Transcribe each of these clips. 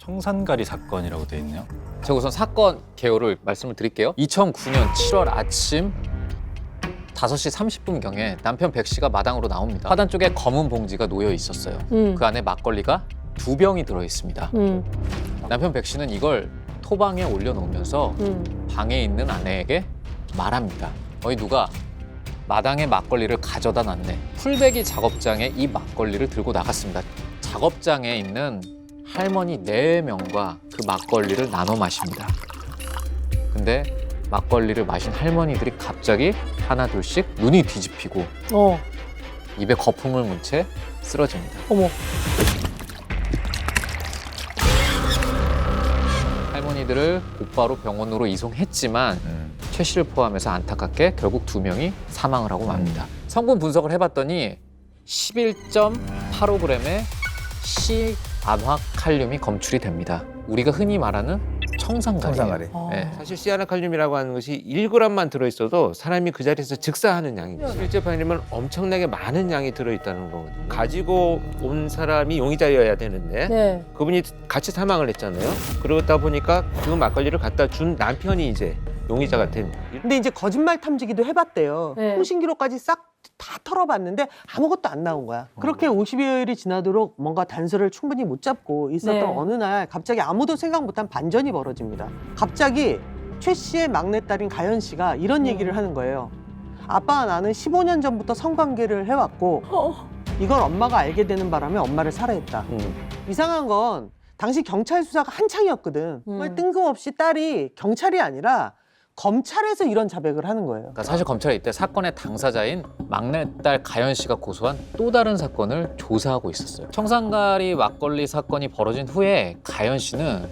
청산가리 사건이라고 돼 있네요. 제가 우선 사건 개요를 말씀을 드릴게요. 2009년 7월 아침 5시 30분경에 남편 백 씨가 마당으로 나옵니다. 화단 쪽에 검은 봉지가 놓여 있었어요. 그 안에 막걸리가 2병이 들어 있습니다. 남편 백 씨는 이걸 토방에 올려놓으면서 방에 있는 아내에게 말합니다. 어이 누가 마당에 막걸리를 가져다 놨네. 풀베기 작업장에 이 막걸리를 들고 나갔습니다. 작업장에 있는 할머니 4명과 그 막걸리를 나눠 마십니다. 근데 막걸리를 마신 할머니들이 갑자기 하나둘씩 눈이 뒤집히고 입에 거품을 문 채 쓰러집니다. 어머. 할머니들을 곧바로 병원으로 이송했지만 최 씨를 포함해서 안타깝게 결국 2명이 사망을 하고 맙니다. 성분 분석을 해봤더니 11.85g의 시안화칼륨이 검출이 됩니다. 우리가 흔히 말하는 청산가리예요. 청산가리. 네. 사실 시아나칼륨이라고 하는 것이 1g만 들어있어도 사람이 그 자리에서 즉사하는 양입니다. 실제 발견이면 엄청나게 많은 양이 들어있다는 거거든요. 가지고 온 사람이 용의자여야 되는데 네. 그분이 같이 사망을 했잖아요. 그러다 보니까 그 막걸리를 갖다 준 남편이 이제 용의자가 된. 근데 이제 거짓말 탐지기도 해봤대요. 네. 통신 기록까지 싹 다 털어봤는데 아무것도 안 나온 거야. 그렇게 50여일이 지나도록 뭔가 단서를 충분히 못 잡고 있었던 네. 어느 날 갑자기 아무도 생각 못한 반전이 벌어집니다. 갑자기 최 씨의 막내딸인 가연 씨가 이런 얘기를 하는 거예요. 아빠와 나는 15년 전부터 성관계를 해왔고 이걸 엄마가 알게 되는 바람에 엄마를 살해했다. 이상한 건 당시 경찰 수사가 한창이었거든. 정말 뜬금없이 딸이 경찰이 아니라 검찰에서 이런 자백을 하는 거예요. 그러니까 사실 검찰이 이때 사건의 당사자인 막내딸 가연 씨가 고소한 또 다른 사건을 조사하고 있었어요. 청산가리 막걸리 사건이 벌어진 후에 가연 씨는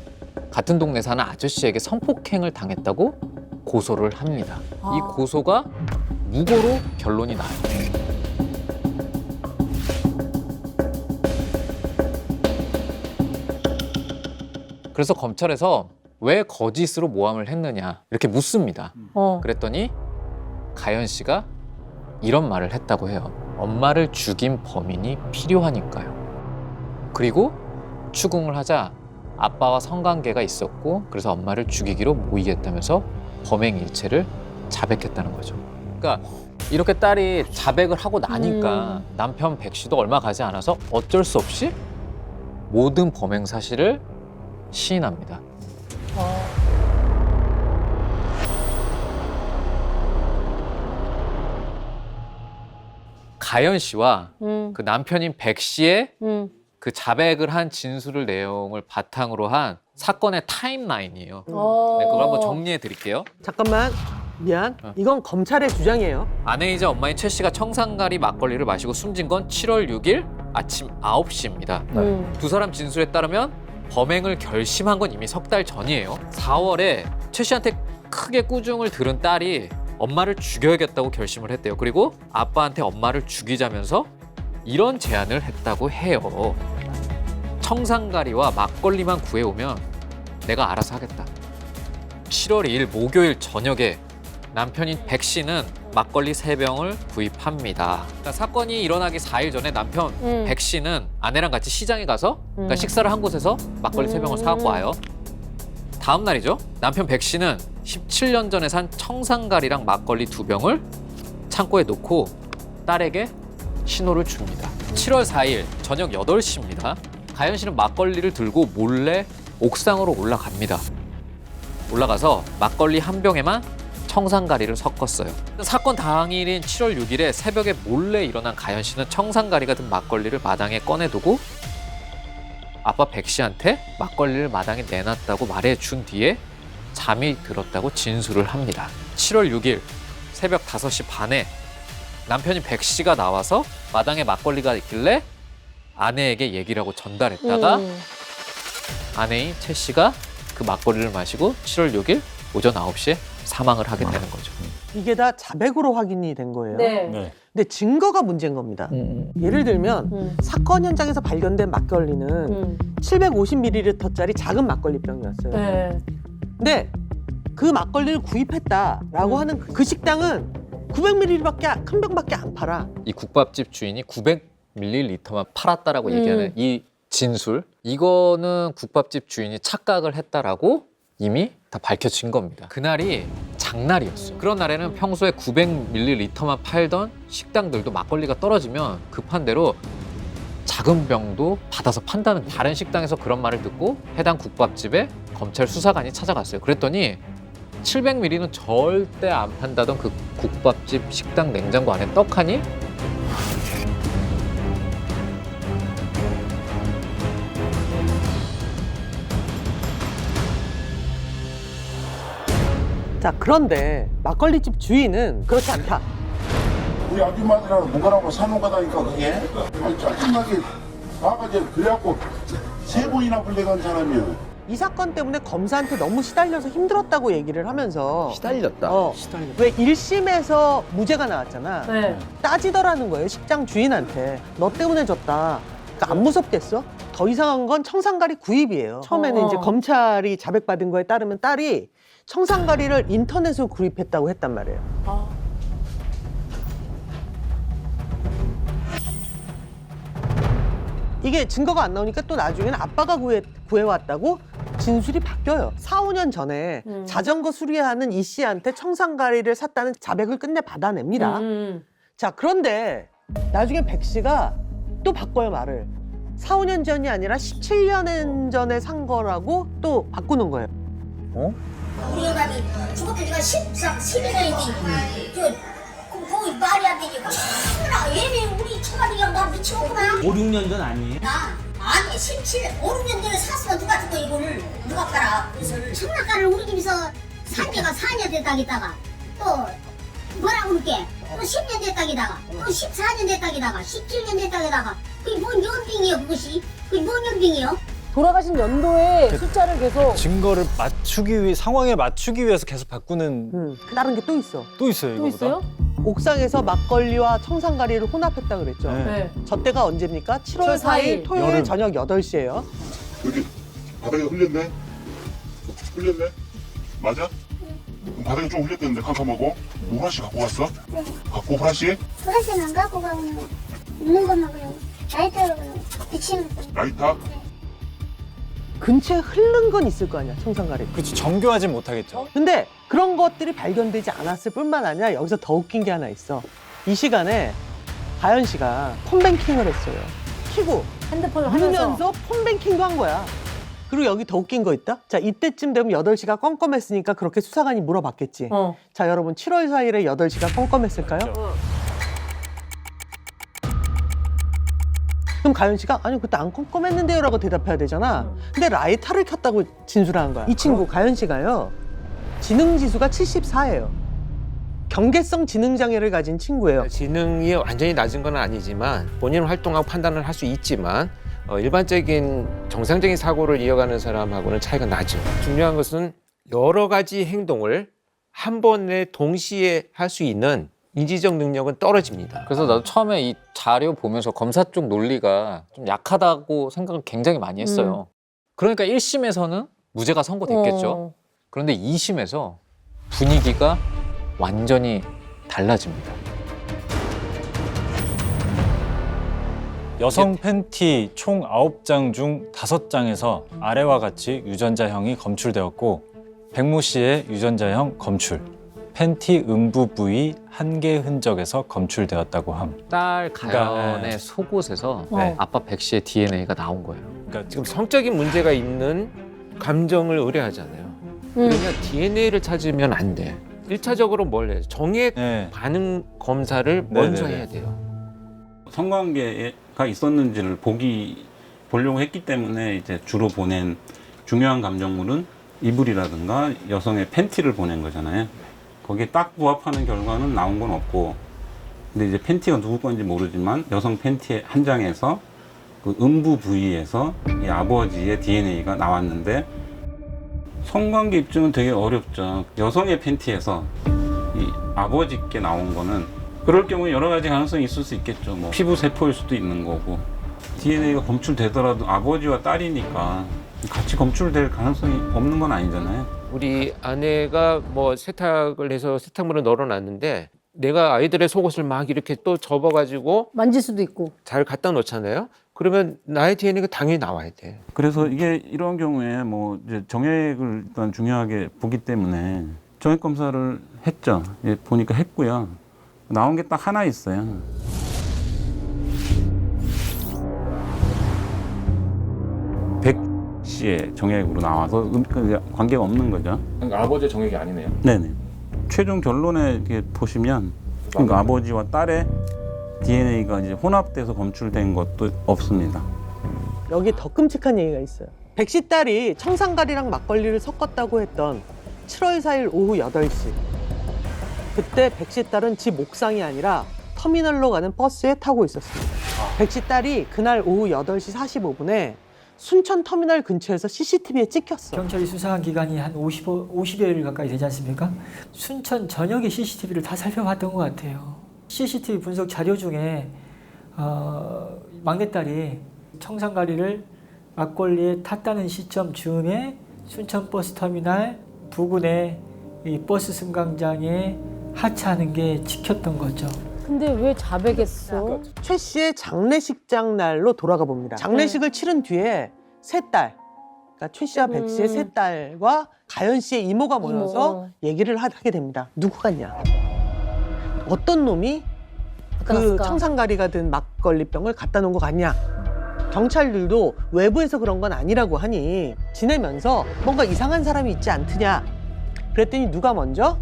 같은 동네 사는 아저씨에게 성폭행을 당했다고 고소를 합니다. 이 고소가 무고로 결론이 나요. 그래서 검찰에서 왜 거짓으로 모함을 했느냐 이렇게 묻습니다. 그랬더니 가연 씨가 이런 말을 했다고 해요. 엄마를 죽인 범인이 필요하니까요. 그리고 추궁을 하자 아빠와 성관계가 있었고 그래서 엄마를 죽이기로 모의했다면서 범행 일체를 자백했다는 거죠. 그러니까 이렇게 딸이 자백을 하고 나니까 남편 백 씨도 얼마 가지 않아서 어쩔 수 없이 모든 범행 사실을 시인합니다. 가연 씨와 그 남편인 백 씨의 그 자백을 한 진술을 내용을 바탕으로 한 사건의 타임라인이에요. 네, 그걸 한번 정리해 드릴게요. 잠깐만. 미안. 이건 검찰의 주장이에요. 아내이자 엄마인 최 씨가 청산가리 막걸리를 마시고 숨진 건 7월 6일 아침 9시입니다. 두 사람 진술에 따르면 범행을 결심한 건 이미 석 달 전이에요. 4월에 최 씨한테 크게 꾸중을 들은 딸이 엄마를 죽여야겠다고 결심을 했대요. 그리고 아빠한테 엄마를 죽이자면서 이런 제안을 했다고 해요. 청산가리와 막걸리만 구해오면 내가 알아서 하겠다. 7월 2일 목요일 저녁에 남편인 백 씨는 막걸리 3병을 구입합니다. 그러니까 사건이 일어나기 4일 전에 남편 백 씨는 아내랑 같이 시장에 가서 그러니까 식사를 한 곳에서 막걸리 3병을 사갖고 와요. 다음 날이죠. 남편 백 씨는 17년 전에 산 청산가리랑 막걸리 2병을 창고에 놓고 딸에게 신호를 줍니다. 7월 4일 저녁 8시입니다. 가연 씨는 막걸리를 들고 몰래 옥상으로 올라갑니다. 올라가서 막걸리 한 병에만 청산가리를 섞었어요. 사건 당일인 7월 6일에 새벽에 몰래 일어난 가연 씨는 청산가리가 든 막걸리를 마당에 꺼내두고 아빠 백 씨한테 막걸리를 마당에 내놨다고 말해준 뒤에 잠이 들었다고 진술을 합니다. 7월 6일 새벽 5시 반에 남편인 백 씨가 나와서 마당에 막걸리가 있길래 아내에게 얘기를 하고 전달했다가 아내인 최 씨가 그 막걸리를 마시고 7월 6일 오전 9시에 사망을 하게 되는 거죠. 이게 다 자백으로 확인이 된 거예요. 네. 근데 증거가 문제인 겁니다. 예를 들면 사건 현장에서 발견된 막걸리는 750ml짜리 작은 막걸리병이었어요. 네. 근데 그 막걸리를 구입했다라고 하는 그 식당은 900ml밖에 한 병밖에 안 팔아. 이 국밥집 주인이 900ml만 팔았다라고 얘기하는 이 진술, 이거는 국밥집 주인이 착각을 했다라고 이미 다 밝혀진 겁니다. 그날이 장날이었어요. 그런 날에는 평소에 900ml만 팔던 식당들도 막걸리가 떨어지면 급한 대로 작은 병도 받아서 판다는 거예요. 다른 식당에서 그런 말을 듣고 해당 국밥집에 검찰 수사관이 찾아갔어요. 그랬더니 700ml는 절대 안 판다던 그 국밥집 식당 냉장고 안에 떡하니 자, 그런데 막걸리집 주인은 그렇지 않다. 우리 아줌마들하고 누가라고 사는 거다니까 그게. 아니 짜증나게 나가지 그래갖고 3번이나 불려간 사람이야. 이 사건 때문에 검사한테 너무 시달려서 힘들었다고 얘기를 하면서 시달렸다. 왜 1심에서 무죄가 나왔잖아. 네. 따지더라는 거예요, 식장 주인한테. 너 때문에 졌다. 그러니까 안 무섭겠어? 더 이상한 건 청산가리 구입이에요. 처음에는 이제 검찰이 자백받은 거에 따르면 딸이 청산가리를 인터넷으로 구입했다고 했단 말이에요. 이게 증거가 안 나오니까 또 나중에는 아빠가 구해왔다고 진술이 바뀌어요. 4, 5년 전에 자전거 수리하는 이 씨한테 청산가리를 샀다는 자백을 끝내 받아냅니다. 자, 그런데 나중에 백 씨가 또 바꿔요, 말을. 4, 5년 전이 아니라 17년 전에 산 거라고 또 바꾸는 거예요. 우리 영감이 죽었을 때가 12년인데 거기 말이 안 되니까 나 얘네 우리 처가들이랑 나 미치겠구나. 5, 6년 전 아니에요? 아니 17, 5, 6년 전에 샀으면 누가 죽고 이거를 누가 팔아 그것을. 청락가를 우리 집에서 산 지가 4년 됐다기다가 또 뭐라고 그럴게 또 10년 됐다기다가 또 14년 됐다기다가 17년 됐다기다가 그게 뭔 연빙이에요 그것이. 그게 뭔 연빙이에요? 돌아가신 연도에 숫자를 계속 증거를 맞추기 위해 상황에 맞추기 위해서 계속 바꾸는 다른 게 또 있어. 또 있어요. 또 이거보다? 있어요? 옥상에서 막걸리와 청산가리를 혼합했다 그랬죠. 네. 네. 저 때가 언제입니까? 7월 7월 4일 토요일 여름. 저녁 8시예요. 여기 바닥에 흘렸네. 흘렸네. 맞아? 바닥에 좀 흘렸겠는데 캄캄하고. 후라시 갖고 갔어? 갖고 후라시? 브라시는 안 갖고 가고 있는 것만 그냥 라이터로 그냥 비치는 거. 라이터? 근처에 흐른 건 있을 거 아니야, 청산가리. 그렇지 정교하진 못하겠죠. 근데 그런 것들이 발견되지 않았을 뿐만 아니라 여기서 더 웃긴 게 하나 있어. 이 시간에 가연 씨가 폰뱅킹을 했어요. 키고 핸드폰을 하면서 누르면서 폰뱅킹도 한 거야. 그리고 여기 더 웃긴 거 있다? 자, 이때쯤 되면 8시가 껌껌했으니까 그렇게 수사관이 물어봤겠지. 자, 여러분 7월 4일에 8시가 껌껌했을까요? 그럼 가연 씨가 아니 그때 안 껌껌했는데요 라고 대답해야 되잖아. 근데 라이터를 켰다고 진술한 거야. 이 친구 가연 씨가요. 지능지수가 74예요. 경계성 지능장애를 가진 친구예요. 지능이 완전히 낮은 건 아니지만 본인 활동하고 판단을 할 수 있지만 일반적인 정상적인 사고를 이어가는 사람하고는 차이가 나죠. 중요한 것은 여러 가지 행동을 한 번에 동시에 할 수 있는 인지적 능력은 떨어집니다. 그래서 나도 처음에 이 자료 보면서 검사 쪽 논리가 좀 약하다고 생각을 굉장히 많이 했어요. 그러니까 1심에서는 무죄가 선고됐겠죠. 그런데 2심에서 분위기가 완전히 달라집니다. 여성 팬티 총 9장 중 5장에서 아래와 같이 유전자형이 검출되었고 백모 씨의 유전자형 검출, 팬티 음부 부위 한 개 흔적에서 검출되었다고 함. 딸 가연의 그러니까, 속옷에서 네. 아빠 백 씨의 DNA가 나온 거예요. 그러니까 지금 성적인 문제가 있는 감정을 의뢰하잖아요. 그러면 DNA를 찾으면 안 돼. 1차적으로 뭘 해요? 정액 네. 반응 검사를 먼저 네네네. 해야 돼요. 성관계가 있었는지를 보려고 했기 때문에 이제 주로 보낸 중요한 감정물은 이불이라든가 여성의 팬티를 보낸 거잖아요. 거기에 딱 부합하는 결과는 나온 건 없고, 근데 이제 팬티가 누구 건지 모르지만 여성 팬티 한 장에서 그 음부 부위에서 이 아버지의 DNA가 나왔는데 성관계 입증은 되게 어렵죠. 여성의 팬티에서 이 아버지께 나온 거는 그럴 경우에 여러 가지 가능성이 있을 수 있겠죠. 뭐 피부 세포일 수도 있는 거고, DNA가 검출되더라도 아버지와 딸이니까 같이 검출될 가능성이 없는 건 아니잖아요. 우리 아내가 뭐 세탁을 해서 세탁물을 널어놨는데 내가 아이들의 속옷을 막 이렇게 또 접어가지고 만질 수도 있고. 잘 갖다 놓잖아요. 그러면 나의 DNA가 당연히 나와야 돼. 그래서 이게 이런 경우에 뭐 이제 정액을 일단 중요하게 보기 때문에 정액 검사를 했죠. 예, 보니까 했고요. 나온 게 딱 하나 있어요. 씨의 정액으로 나와서 관계가 없는 거죠. 그러니까 아버지의 정액이 아니네요. 네네. 최종 결론에 이렇게 보시면 그러니까 아버지와 딸의 DNA가 이제 혼합돼서 검출된 것도 없습니다. 여기 더 끔찍한 얘기가 있어요. 백 씨 딸이 청산가리랑 막걸리를 섞었다고 했던 7월 4일 오후 8시. 그때 백 씨 딸은 집 옥상이 아니라 터미널로 가는 버스에 타고 있었습니다. 백 씨 딸이 그날 오후 8시 45분에 순천 터미널 근처에서 CCTV에 찍혔어. 경찰이 수사한 기간이 한 50여일 가까이 되지 않습니까? 순천 전역의 CCTV를 다 살펴봤던 것 같아요. CCTV 분석 자료 중에 막내딸이 청산가리를 막걸리에 탔다는 시점 즈음에 순천 버스터미널 부근의 이 버스 승강장에 하차하는 게 찍혔던 거죠. 근데 왜 자백했어? 최 씨의 장례식장 날로 돌아가 봅니다. 장례식을 치른 뒤에 세 딸, 그러니까 최 씨와 백 씨의 세 딸과 가연 씨의 이모가 모여서 얘기를 하게 됩니다. 누구 같냐? 어떤 놈이 그 갔을까? 청산가리가 든 막걸리병을 갖다 놓은 거 같냐? 경찰들도 외부에서 그런 건 아니라고 하니 지내면서 뭔가 이상한 사람이 있지 않더냐? 그랬더니 누가 먼저?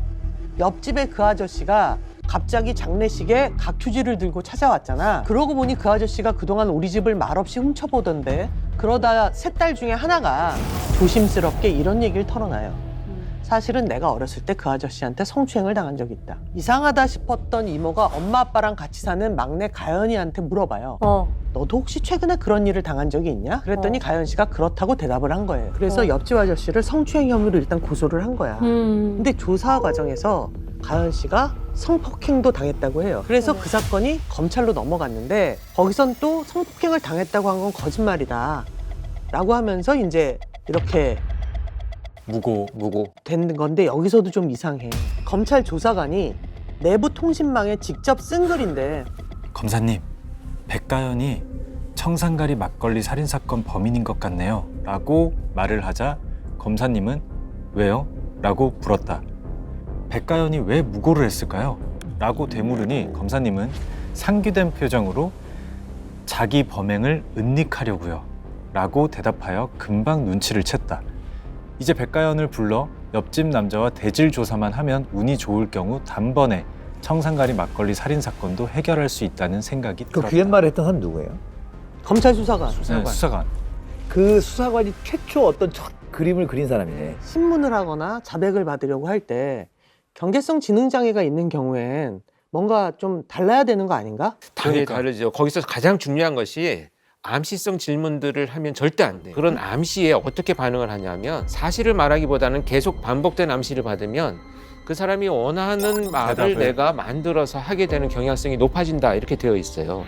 옆집의 그 아저씨가 갑자기 장례식에 각휴지를 들고 찾아왔잖아. 그러고 보니 그 아저씨가 그동안 우리 집을 말없이 훔쳐보던데 그러다 세 딸 중에 하나가 조심스럽게 이런 얘기를 털어놔요. 사실은 내가 어렸을 때 그 아저씨한테 성추행을 당한 적이 있다. 이상하다 싶었던 이모가 엄마 아빠랑 같이 사는 막내 가연이한테 물어봐요. 너도 혹시 최근에 그런 일을 당한 적이 있냐? 그랬더니 가연 씨가 그렇다고 대답을 한 거예요. 그래서 옆집 아저씨를 성추행 혐의로 일단 고소를 한 거야. 근데 조사 과정에서 가연 씨가 성폭행도 당했다고 해요. 그래서 그 사건이 검찰로 넘어갔는데 거기선 또 성폭행을 당했다고 한 건 거짓말이다 라고 하면서 이제 이렇게 무고. 된 건데 여기서도 좀 이상해. 검찰 조사관이 내부 통신망에 직접 쓴 글인데 검사님, 백가연이 청산가리 막걸리 살인사건 범인인 것 같네요 라고 말을 하자 검사님은 왜요? 라고 물었다. 백가연이 왜 무고를 했을까요? 라고 되물으니 검사님은 상기된 표정으로 자기 범행을 은닉하려고요 라고 대답하여 금방 눈치를 챘다. 이제 백가연을 불러 옆집 남자와 대질 조사만 하면 운이 좋을 경우 단번에 청산가리 막걸리 살인사건도 해결할 수 있다는 생각이 들었다. 그 말을 했던 사람 누구예요? 검찰 수사관. 네, 수사관. 그 수사관이 최초 어떤 첫 그림을 그린 사람이네. 신문을 하거나 자백을 받으려고 할 때 경계성 지능 장애가 있는 경우엔 뭔가 좀 달라야 되는 거 아닌가? 당연히 다르죠. 거기서 가장 중요한 것이 암시성 질문들을 하면 절대 안 돼요. 그런 암시에 어떻게 반응을 하냐면 사실을 말하기보다는 계속 반복된 암시를 받으면 그 사람이 원하는 말을 대답을. 내가 만들어서 하게 되는 경향성이 높아진다 이렇게 되어 있어요.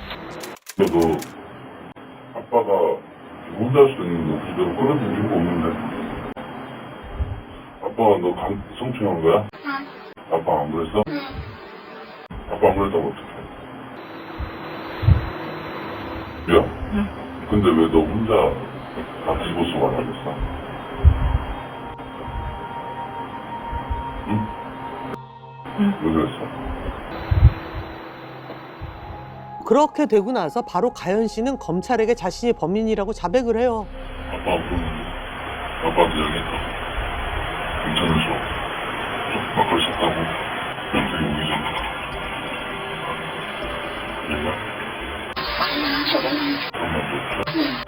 너도 아빠가 혼자 할 수 있는 그대로 끌어준 이유가 없는데. 아빠가 너 성추행한 거야? 아빠 안 그랬어? 아빠 안 그랬다고 어떡해? 야, 근데 왜 너 혼자 다 집어서 말하겠어? 응? 왜 그랬어? 그렇게 되고 나서 바로 가연 씨는 검찰에게 자신이 범인이라고 자백을 해요. 아빠한테 얘기했다. 괜찮으셔. 막걸리 샀다고. 되게 우기잖아. 얘가?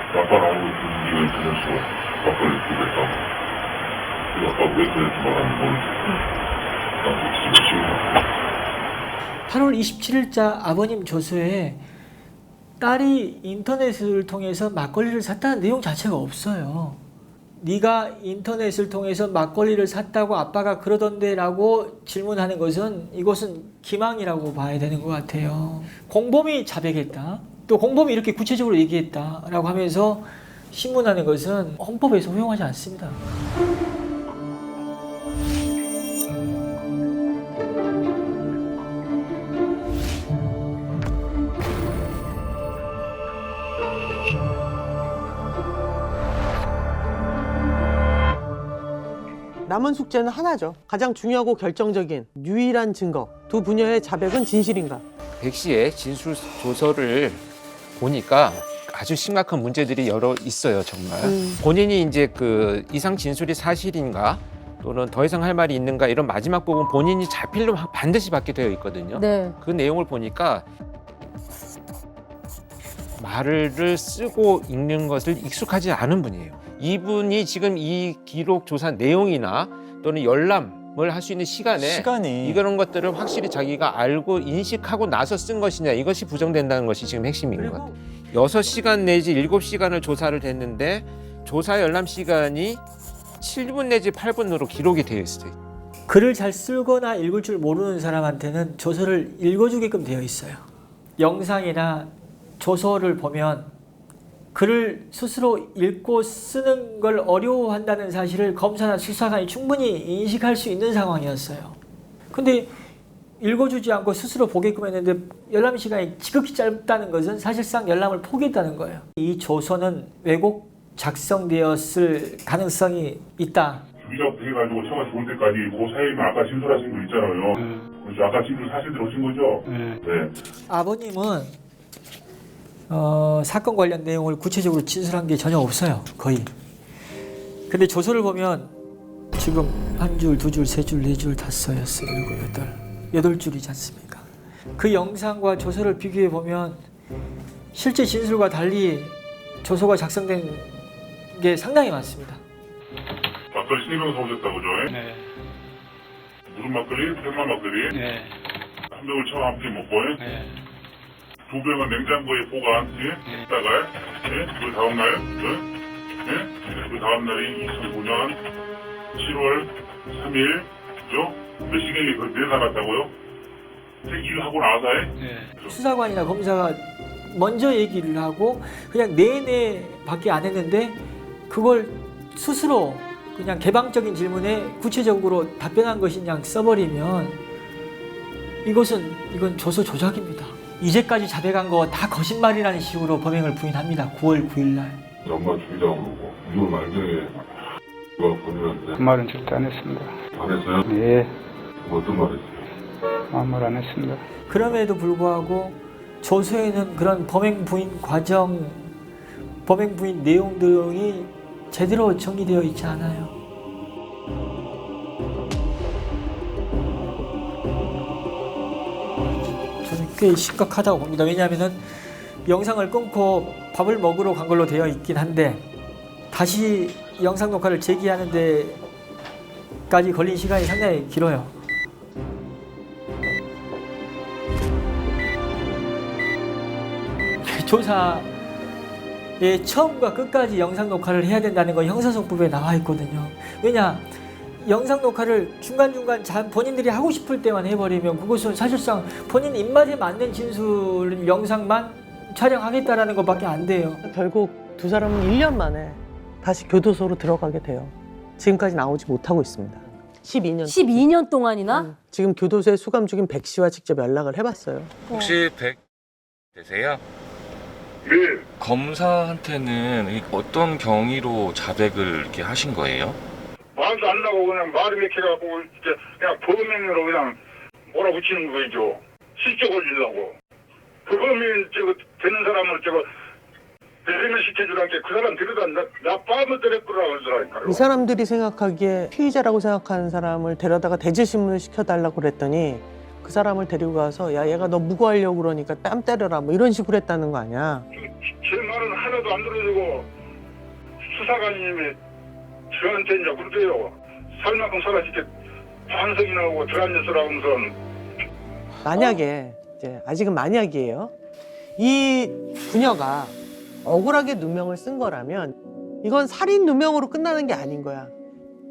아빠랑 네가 인터넷에서 막걸리 입고 했다고. 아빠 왜 그랬지 말하는 모르지. 나 진짜 싫어. 8월 27일자 아버님 조서에 딸이 인터넷을 통해서 막걸리를 샀다는 내용 자체가 없어요. 네가 인터넷을 통해서 막걸리를 샀다고 아빠가 그러던데 라고 질문하는 것은 이것은 기망이라고 봐야 되는 것 같아요. 공범이 자백했다. 또 공범이 이렇게 구체적으로 얘기했다라고 하면서 신문하는 것은 헌법에서 허용하지 않습니다. 남은 숙제는 하나죠. 가장 중요하고 결정적인 유일한 증거. 두 부녀의 자백은 진실인가? 백 씨의 진술 조서를 보니까 아주 심각한 문제들이 여러 있어요, 정말. 본인이 이제 그 이상 진술이 사실인가 또는 더 이상 할 말이 있는가 이런 마지막 부분 본인이 자필로 반드시 받게 되어 있거든요. 네. 그 내용을 보니까 말을 쓰고 읽는 것을 익숙하지 않은 분이에요. 이분이 지금 이 기록 조사 내용이나 또는 열람을 할 수 있는 시간에 이런 것들을 확실히 자기가 알고 인식하고 나서 쓴 것이냐 이것이 부정된다는 것이 지금 핵심인 것 같아요. 6시간 내지 7시간을 조사를 했는데 조사 열람 시간이 7분 내지 8분으로 기록이 되어 있어요. 글을 잘 쓰거나 읽을 줄 모르는 사람한테는 조서를 읽어주게끔 되어 있어요. 영상이나 조서를 보면 글을 스스로 읽고 쓰는 걸 어려워한다는 사실을 검사나 수사관이 충분히 인식할 수 있는 상황이었어요. 근데 읽어주지 않고 스스로 보게끔 했는데 열람 시간이 지극히 짧다는 것은 사실상 열람을 포기했다는 거예요. 이 조서는 왜곡 작성되었을 가능성이 있다. 주기자부터 해가지고 처가시 볼 때까지 그 사이에 아까 진술하신 거 있잖아요. 그렇죠. 아까 진술 사실대로 오신 거죠? 네. 아버님은 사건 관련 내용을 구체적으로 진술한 게 전혀 없어요. 거의. 근데 조서를 보면 지금 한 줄, 두 줄, 세 줄, 네 줄, 다섯, 여섯, 일곱, 여덟 줄이지 않습니까? 그 영상과 조서를 비교해 보면 실제 진술과 달리 조서가 작성된 게 상당히 많습니다. 막걸리 3명 사오셨다고 그죠? 네. 무슨 막걸리? 백만 막걸리? 네. 한 병을 처음 함께 먹고 네. 두 병은 냉장고에 보관 했다가 그 다음날 그 다음날이 2009년 7월 3일 그죠? 몇 시경에 그걸 내려놨다고요? 일하고 나서 수사관이나 검사가 먼저 얘기를 하고 그냥 네네밖에 안 했는데 그걸 스스로 그냥 개방적인 질문에 구체적으로 답변한 것이 그냥 써버리면 이건 조서 조작입니다. 이제까지 자백한 거 다 거짓말이라는 식으로 범행을 부인합니다. 9월 9일 날. 엄마 죽이자고 그러고 6월 말경에 누가 보내는데 그 말은 절대 안 했습니다. 안 했어요? 네, 어떤 말 했어요? 아무 말 안 했습니다. 그럼에도 불구하고 조서에는 그런 범행 부인 과정, 범행 부인 내용 등이 제대로 정리되어 있지 않아요. 저는 꽤 심각하다고 봅니다. 왜냐하면 영상을 끊고 밥을 먹으러 간 걸로 되어 있긴 한데 다시 영상 녹화를 재개하는 데까지 걸린 시간이 상당히 길어요. 조사의 처음과 끝까지 영상 녹화를 해야 된다는 건 형사소법에 나와 있거든요. 왜냐? 영상 녹화를 중간중간 본인들이 하고 싶을 때만 해버리면 그것은 사실상 본인 입맛에 맞는 진술 영상만 촬영하겠다라는 것밖에 안 돼요. 결국 두 사람은 1년 만에 다시 교도소로 들어가게 돼요. 지금까지 나오지 못하고 있습니다. 12년. 12년 동안이나? 지금 교도소에 수감 중인 백 씨와 직접 연락을 해봤어요. 혹시 백 되세요? 네. 검사한테는 어떤 경위로 자백을 이렇게 하신 거예요? 말도 안 나고 그냥 말이 맥혀갖고 그냥 범행으로 그냥 몰아붙이는 거죠. 실적 올리려고. 그 범인 되는 사람을 배려를 시켜주라는 게 그 사람 데려다 나 빠면 때렸구나 그러더라니까요. 이 사람들이 생각하기에 피의자라고 생각하는 사람을 데려다가 대질신문을 시켜달라고 그랬더니 그 사람을 데리고 가서 야 얘가 너 무고하려고 그러니까 뺨 때려라 뭐 이런 식으로 했다는 거 아니야. 제 말은 하나도 안 들어주고 수사관님이 저한테 이제 그러대요. 살 만큼 살았을 때 반성이나 하고 저한테서라고 하면서 만약에 이제 아직은 만약이에요. 이 부녀가 억울하게 누명을 쓴 거라면 이건 살인 누명으로 끝나는 게 아닌 거야.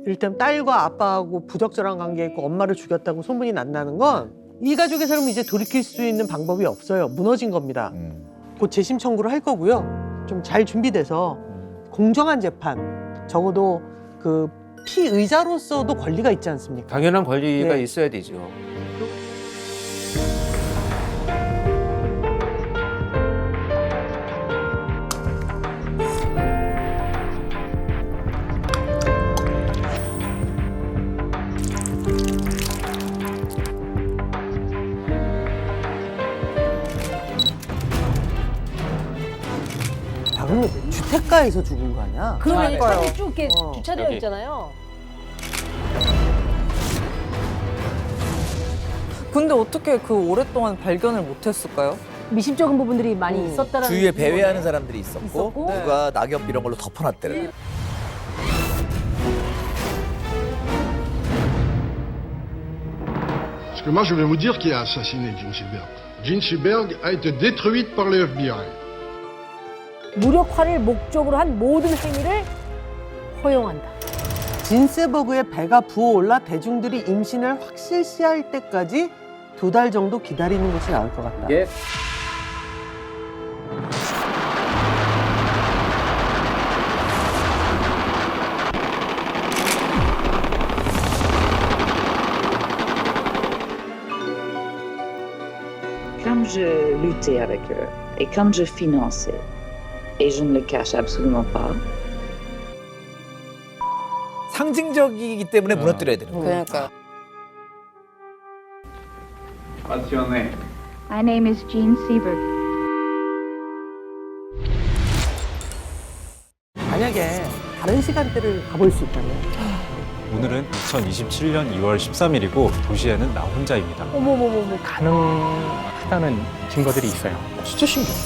일단 딸과 아빠하고 부적절한 관계에 있고 엄마를 죽였다고 소문이 난다는 건 이 가족의 삶을 이제 돌이킬 수 있는 방법이 없어요. 무너진 겁니다. 곧 재심 청구를 할 거고요. 좀 잘 준비돼서 공정한 재판, 적어도 그 피의자로서도 권리가 있지 않습니까? 당연한 권리가 네. 있어야 되죠. 어딘가에서 죽은 거 아니야? 그러면 그러니까요. 차들이 쭉 이렇게 어. 주차되어 여기. 있잖아요. 근데 어떻게 그 오랫동안 발견을 못했을까요? 미심쩍은 부분들이 많이 있었다라는 주위에 거네. 배회하는 사람들이 있었고, 있었고. 누가 낙엽 이런 걸로 덮어놨대요. Parce que moi, je vais vous dire qui a assassiné Jean Seberg. Jean Seberg a été détruite par le FBI. 무력화를 목적으로 한 모든 행위를 허용한다. 진세버그의 배가 부어올라 대중들이 임신을 확실시할 때까지 2달 정도 기다리는 것이 나을 것 같다. 예. Comme je luttais avec eux et comme je finançais, et je ne le cache absolument pas, 상징적이기 때문에 무너뜨려야 되는 거예요. 그러니까요. What's your name? my name is Jean Seberg. 만약에 다른 시간대를 가볼 수 있다면 오늘은 2027년 2월 13일이고 도시에는 나 혼자입니다. 어머머머머. 가능하다는 증거들이 있어요. 진짜 신기해.